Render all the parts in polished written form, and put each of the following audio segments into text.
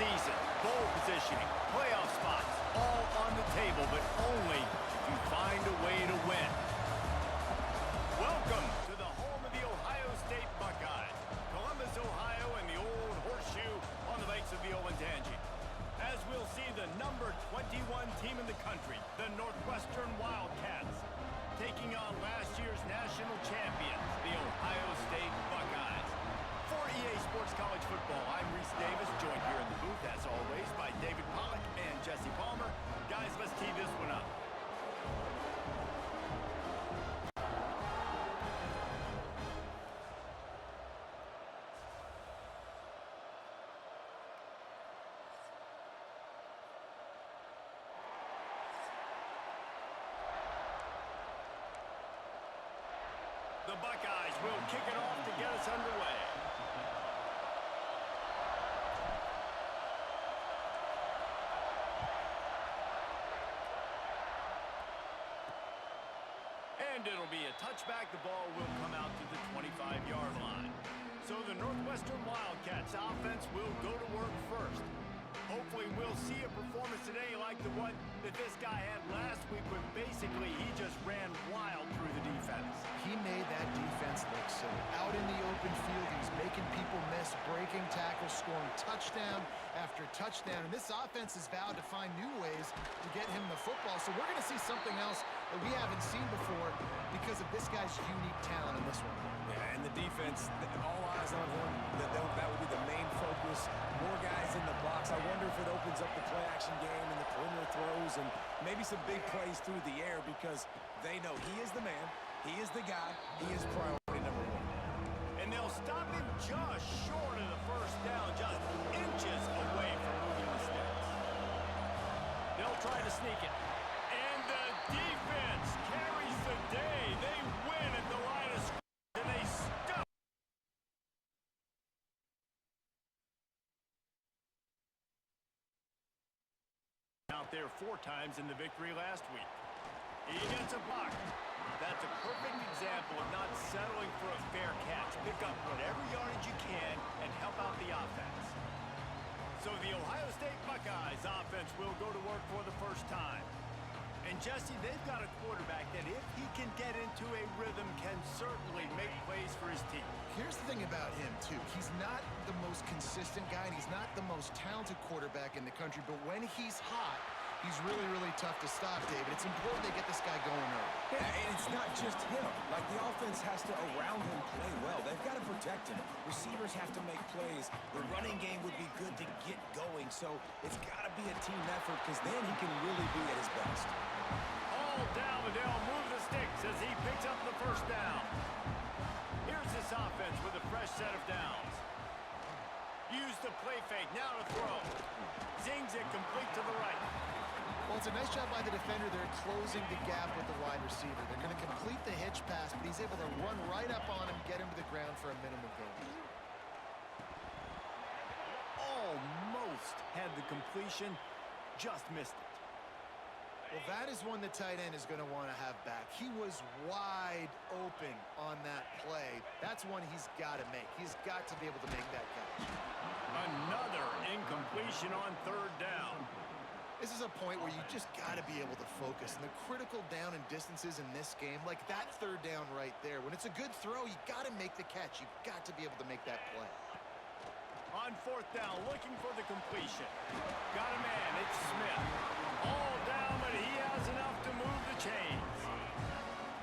season, bowl positioning, playoff spots, all on the table, but only if you find a way to win. Welcome to the home of the Ohio State Buckeyes, Columbus, Ohio, and the old Horseshoe on the banks of the Olentangy. As we'll see the number 21 team in the country, the Northwestern Wildcats, taking on last year's national champions, the Ohio State Buckeyes. For EA Sports College Football, I'm Reese Davis, joined here in the booth, as always, by David Pollack and Jesse Palmer. Guys, let's tee this one up. The Buckeyes will kick it off to get us underway. And it'll be a touchback. The ball will come out to the 25-yard line. So the Northwestern Wildcats offense will go to work first. Hopefully we'll see a performance today like the one that this guy had last week, when basically he just ran wild through the defense. He made that defense look silly. Out in the open field, he's making people miss, breaking tackles, scoring touchdown after touchdown. And this offense has vowed to find new ways to get him the football. So we're going to see something else that we haven't seen before because of this guy's unique talent in this one. Yeah, and the defense, all eyes on him. That would be the main focus. More guys in the box. I wonder if it opens up the play-action game and the perimeter throws and maybe some big plays through the air, because they know he is the man, he is the guy, he is priority number one. And they'll stop him just short of the first down, just inches away from moving the sticks. They'll try to sneak it. And the defense carries the day. They win at the line of scrimmage, and they stop. Out there 4 times in the victory last week. He gets a block. That's a perfect example of not settling for a fair catch. Pick up whatever yardage you can and help out the offense. So the Ohio State Buckeyes offense will go to work for the first time. And Jesse, they've got a quarterback that, if he can get into a rhythm, can certainly make plays for his team. Here's the thing about him, too. He's not the most consistent guy, and he's not the most talented quarterback in the country, but when he's hot, he's really, really tough to stop, David. It's important they get this guy going early. Yeah, and it's not just him. Like, the offense has to, around him, play well. They've got to protect him. Receivers have to make plays. The running game would be good to get going, so it's got to be a team effort, because then he can really be at his best. All down, and they'll move the sticks as he picks up the first down. Here's this offense with a fresh set of downs. Use the play fake, now to throw. Zings it complete to the right. Well, it's a nice job by the defender. They're closing the gap with the wide receiver. They're going to complete the hitch pass, but he's able to run right up on him, get him to the ground for a minimum gain. Almost had the completion, just missed it. Well, that is one the tight end is going to want to have back. He was wide open on that play. That's one he's got to make. He's got to be able to make that catch. Another incompletion on 3rd down. This is a point where you just got to be able to focus. And the critical down and distances in this game, like that 3rd down right there, when it's a good throw, you got to make the catch. You've got to be able to make that play. On 4th down, looking for the completion. Got a man, it's Smith. All down, but he has enough to move the chains.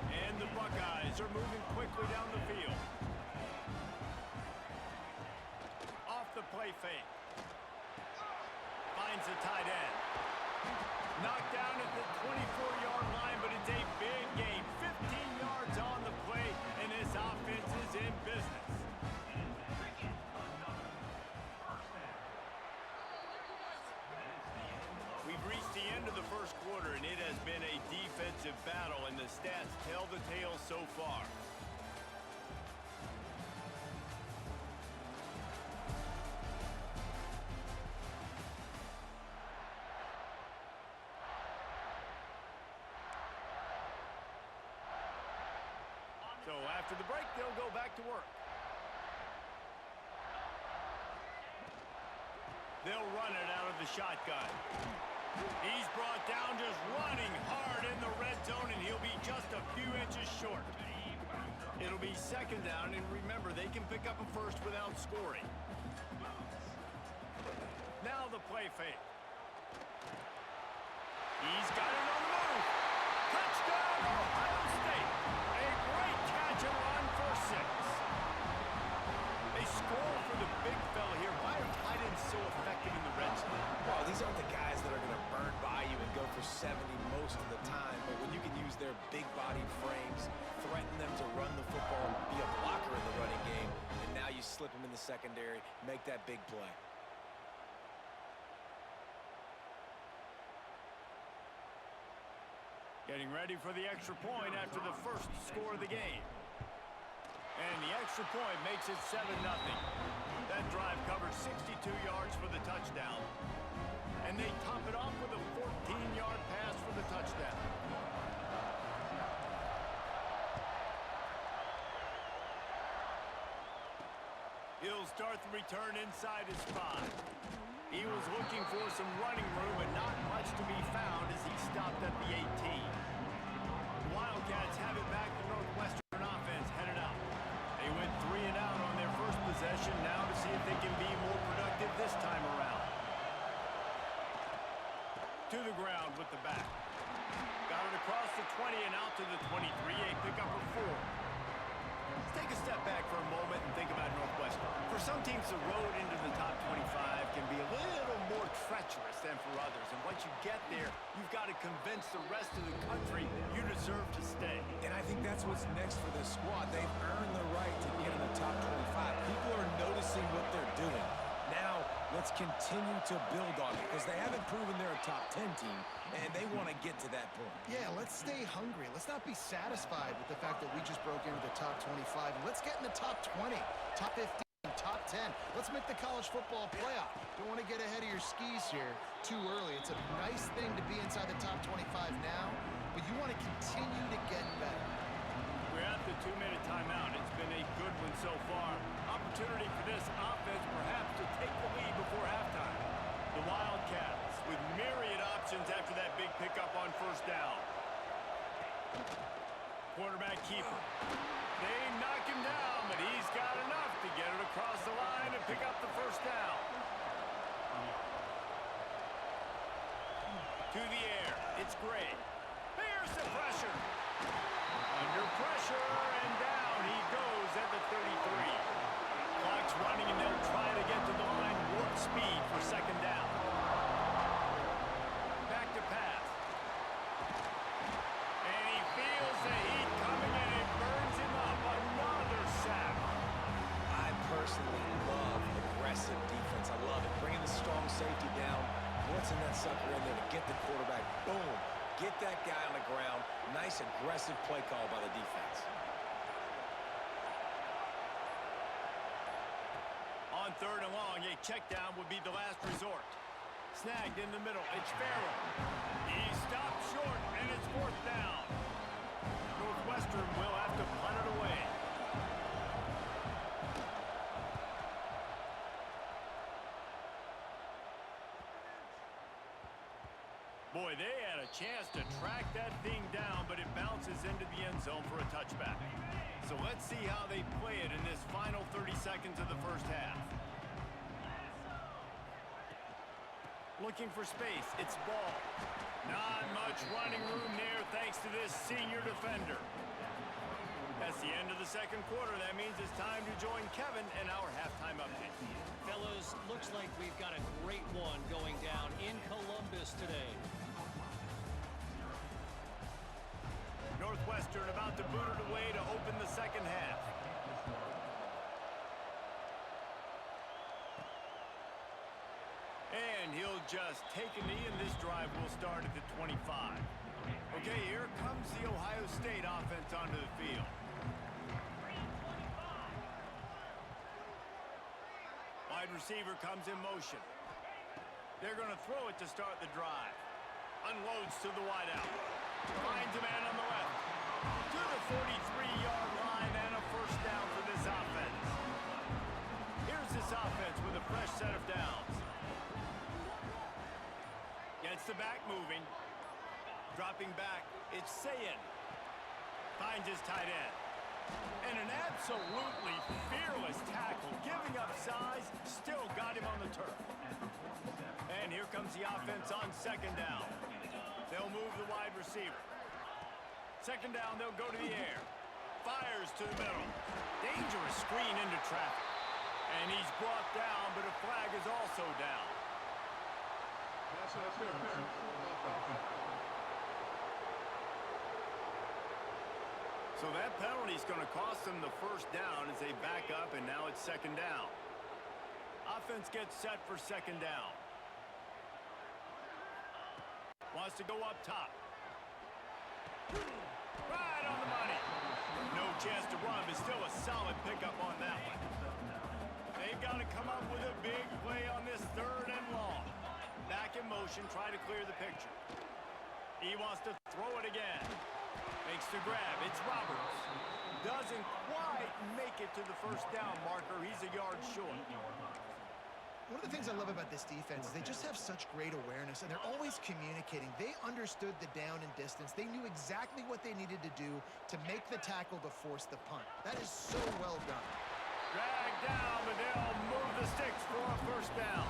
And the Buckeyes are moving quickly down the field. Off the play fake. Finds the tight end. Knocked down at the 24-yard line, but it's a big gain. 15 yards on the play, and this offense is in business. We've reached the end of the first quarter, and it has been a defensive battle, and the stats tell the tale so far. So after the break, they'll go back to work. They'll run it out of the shotgun. He's brought down just running hard in the red zone, and he'll be just a few inches short. It'll be second down, and remember, they can pick up a first without scoring. Now the play fake. He's got it on the move. Touchdown, Ohio State. A great catch and run for 6. They score for the big fella here. Why are tight ends so effective in the red zone? Well, these aren't the guys that are going to burn by you and go for 70 most of the time, but when you can use their big-bodied frames, threaten them to run the football, be a blocker in the running game, and now you slip them in the secondary, make that big play. Getting ready for the extra point after the first score of the game. And the extra point makes it 7-0. That drive covered 62 yards for the touchdown. And they top it off with a 14-yard pass for the touchdown. He'll start the return inside his 5. He was looking for some running room and not much to be found as he stopped at the 18. The Wildcats have it back. The Northwestern offense headed out. They went 3 and out on their first possession, now to see if they can be more productive this time around. To the ground with the back. Got it across the 20 and out to the 23, a pickup of 4. Let's take a step back for a moment and think about Northwestern. For some teams, the road into the top 25 can be a little more treacherous than for others. And once you get there, you've got to convince the rest of the country you deserve to stay. And I think that's what's next for this squad. They've earned the right to get in the top 25. People are noticing what they're doing. Now, let's continue to build on it because they haven't proven they're a top 10 team, and they want to get to that point. Yeah, let's stay hungry. Let's not be satisfied with the fact that we just broke into the top 25. Let's get in the top 20, top 15, top 10. Let's make the college football playoff. Don't want to get ahead of your skis here too early. It's a nice thing to be inside the top 25 now, but you want to continue to get better. We're at the 2-minute timeout. It's been a good one so far. Opportunity for this offense perhaps to take the lead before halftime. The Wildcats with myriad options after that big pickup on first down. Quarterback keeper. They knock him down, but he's got enough to get it across the line and pick up the first down. To the air. It's Gray. There's the pressure. Under pressure, and down he goes at the 33. Clock's running, and they'll try to get to the line warp speed for second down. Back to pass. And he feels the heat coming, and it burns him up. Another sack. I personally love aggressive defense. I love it. Bringing the strong safety down, blitzing that sucker in there to get the quarterback. Boom. Get that guy on the ground. Nice aggressive play call by the defense. On third and long, a check down would be the last resort. Snagged in the middle. It's Farrell. He stopped short, and it's fourth down. Northwestern will have to punt it away. Boy, they had a chance to track that thing down, but it bounces into the end zone for a touchback. So let's see how they play it in this final 30 seconds of the first half. Looking for space. It's ball. Not much running room there thanks to this senior defender. That's the end of the second quarter. That means it's time to join Kevin in our halftime update. Fellas, looks like we've got a great one going down in Columbus today. Northwestern about to boot it away to open the second half. And he'll just take a knee, and this drive will start at the 25. Okay, here comes the Ohio State offense onto the field. Wide receiver comes in motion. They're going to throw it to start the drive. Unloads to the wideout. Finds a man on the left. To the 43-yard line, and a first down for this offense. Here's this offense with a fresh set of downs. Gets the back moving. Dropping back, it's Sayin. Finds his tight end. And an absolutely fearless tackle. Giving up size, still got him on the turf. And here comes the offense on second down. They'll move the wide receiver. Second down, they'll go to the air. Fires to the middle. Dangerous screen into traffic. And he's brought down, but a flag is also down. So that penalty is going to cost them the first down as they back up, and now it's second down. Offense gets set for second down. Wants to go up top. Right on the money. No chance to run, but still a solid pickup on that one. They've got to come up with a big play on this third and long. Back in motion, try to clear the picture. He wants to throw it again. Makes the grab. It's Roberts. Doesn't quite make it to the first down marker. He's a yard short. One of the things I love about this defense is they just have such great awareness, and they're always communicating. They understood the down and distance. They knew exactly what they needed to do to make the tackle to force the punt. That is so well done. Dragged down, but they'll move the sticks for a first down.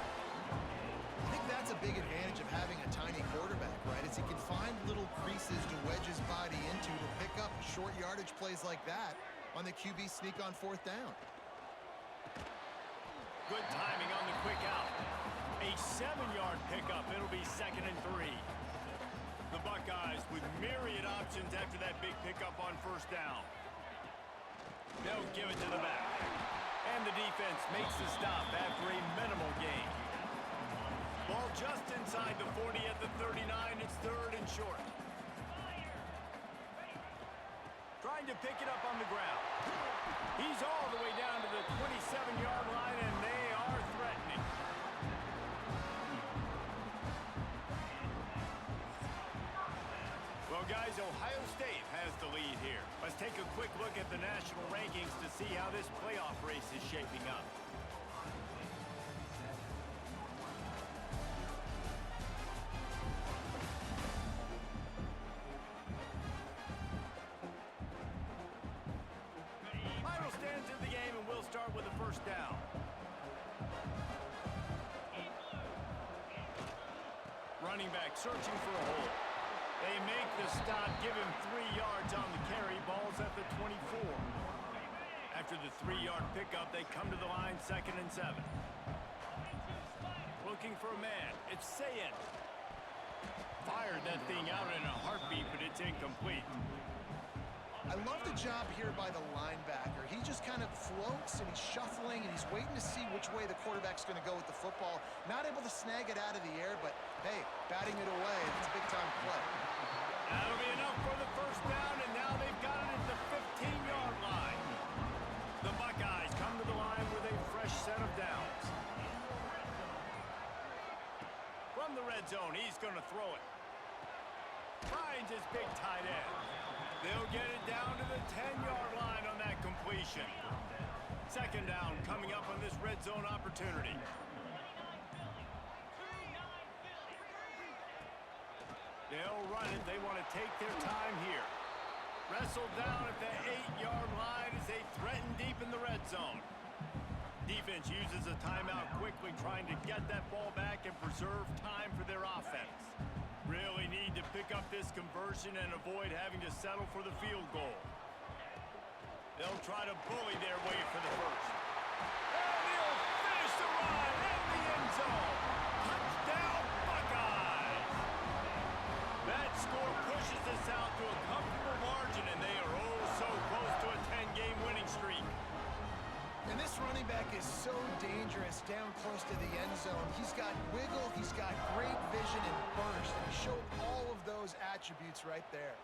I think that's a big advantage of having a tiny quarterback, right? Is he can find little creases to wedge his body into to pick up short yardage plays like that on the QB sneak on fourth down. Good timing on the quick out. A 7-yard pickup. It'll be 2nd and 3. The Buckeyes with myriad options after that big pickup on first down. They'll give it to the back. And the defense makes the stop after a minimal gain. Ball just inside the 40 at the 39. It's 3rd and short. Trying to pick it up on the ground. He's all the way down to the 27-yard line, and they are threatening. Well, guys, Ohio State has the lead here. Let's take a quick look at the national rankings to see how this playoff race is shaping up. Final stands in the game, and we'll start with the first down. Running back searching for a hole. They make the stop, give him 3 yards on the carry. Ball's at the 24. After the 3-yard pickup, they come to the line, 2nd and 7. Looking for a man. It's Sayin. Fired that thing out in a heartbeat, but it's incomplete. I love the job here by the linebacker. He just kind of floats, and he's shuffling, and he's waiting to see which way the quarterback's going to go with the football. Not able to snag it out of the air, but, hey, batting it away. It's a big-time play. That'll be enough for the first down, and now they've got it at the 15-yard line. The Buckeyes come to the line with a fresh set of downs. From the red zone, he's going to throw it. Finds his big tight end. They'll get it down to the 10-yard line on that completion. Second down coming up on this red zone opportunity. They'll run it. They want to take their time here. Wrestled down at the 8-yard line as they threaten deep in the red zone. Defense uses a timeout quickly, trying to get that ball back and preserve time for their offense. Really need to pick up this conversion and avoid having to settle for the field goal. They'll try to bully their way for the first. And he'll finish the run in the end zone. Touchdown, Buckeyes! That score pushes us out to a comfortable margin, and they are oh so close to a 10-game winning streak. And this running back is so dangerous down close to the end zone. He's got wiggle, he's got great vision and burst, and he showed all of those attributes right there.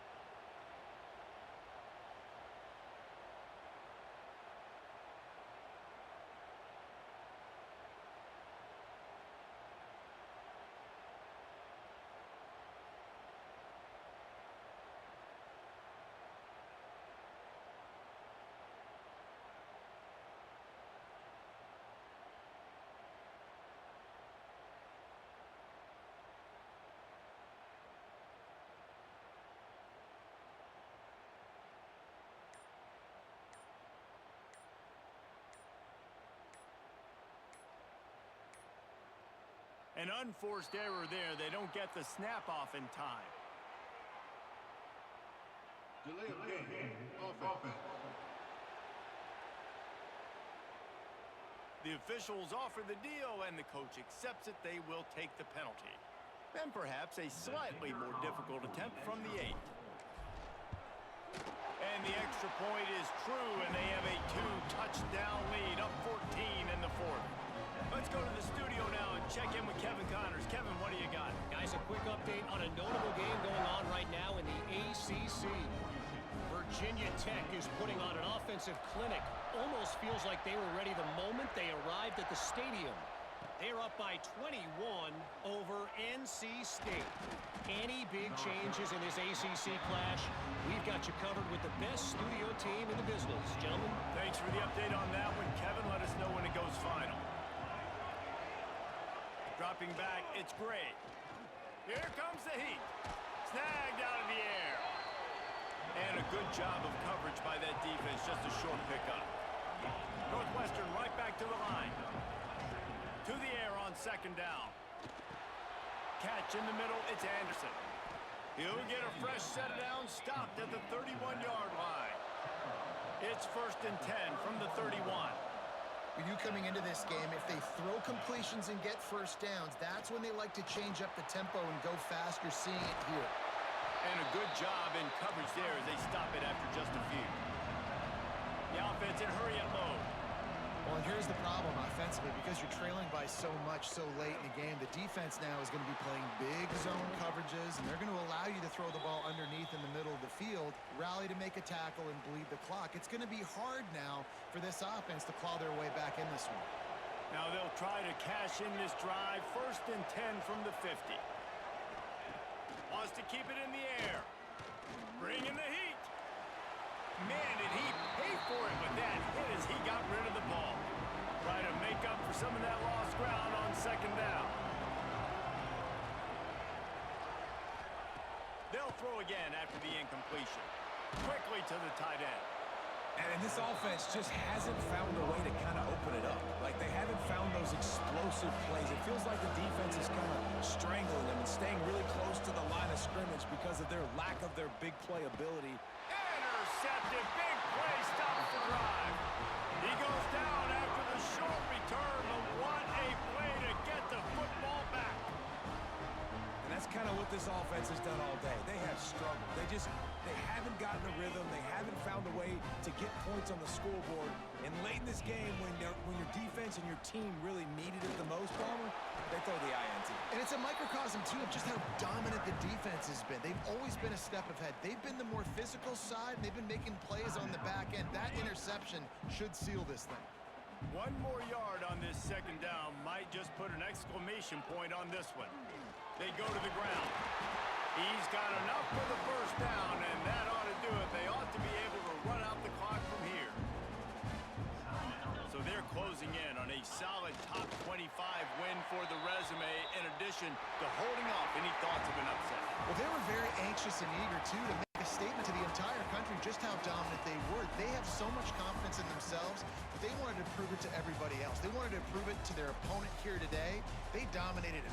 An unforced error there. They don't get the snap off in time. Delay of game. Offense. The officials offer the deal, and the coach accepts it. They will take the penalty. Then perhaps a slightly more difficult attempt from the 8. And the extra point is true, and they have a 2-touchdown lead, up 14 in the 4th. Let's go to the studio now and check in with Kevin Connors. Kevin, what do you got? Guys, a quick update on a notable game going on right now in the ACC. Virginia Tech is putting on an offensive clinic. Almost feels like they were ready the moment they arrived at the stadium. They're up by 21 over NC State. Any big changes in this ACC clash? We've got you covered with the best studio team in the business, gentlemen. Thanks for the update on that one, Kevin. Let us know when it goes final. Dropping back, it's Gray. Here comes the heat. Snagged out of the air. And a good job of coverage by that defense, just a short pickup. Northwestern right back to the line. To the air on 2nd down. Catch in the middle, it's Anderson. He'll get a fresh set down, stopped at the 31-yard line. It's 1st and 10 from the 31. We knew coming into this game, if they throw completions and get first downs, that's when they like to change up the tempo and go fast. You're seeing it here. And a good job in coverage there as they stop it after just a few. The offense in hurry and load. Well, and here's the problem offensively. Because you're trailing by so much so late in the game, the defense now is going to be playing big zone coverages, and they're going to allow you to throw the ball underneath in the middle of the field, rally to make a tackle, and bleed the clock. It's going to be hard now for this offense to claw their way back in this one. Now they'll try to cash in this drive. 1st and 10 from the 50. Wants to keep it in the air. Bring in the heat. Man, did he pay for it with that hit as he got rid of the ball. Try to make up for some of that lost ground on 2nd down. They'll throw again after the incompletion. Quickly to the tight end. And this offense just hasn't found a way to kind of open it up. Like, they haven't found those explosive plays. It feels like the defense is kind of strangling them and staying really close to the line of scrimmage because of their lack of their big play ability. Intercepted. Big play. Stops the drive. He goes down after the short return. But what a play to get the football back. And that's kind of what this offense has done all day. They have struggled. They haven't gotten a rhythm. They haven't found a way to get points on the scoreboard. And late in this game, when your defense and your team really needed it the most, Palmer, they throw the INT. And it's a microcosm, too, of just how dominant the defense has been. They've always been a step ahead. They've been the more physical side. They've been making plays on the back end. That interception should seal this thing. One more yard on this 2nd down might just put an exclamation point on this one. They go to the ground. He's got enough for the 1st down, and that ought to do it. They ought to be able to run out the clock from here. So they're closing in on a solid top 25 win for the resume, in addition to holding off any thoughts of an upset. Well, they were very anxious and eager, too, to make a statement to the entire country just how dominant they were. They have so much confidence in themselves, but they wanted to prove it to everybody else. They wanted to prove it to their opponent here today. They dominated it.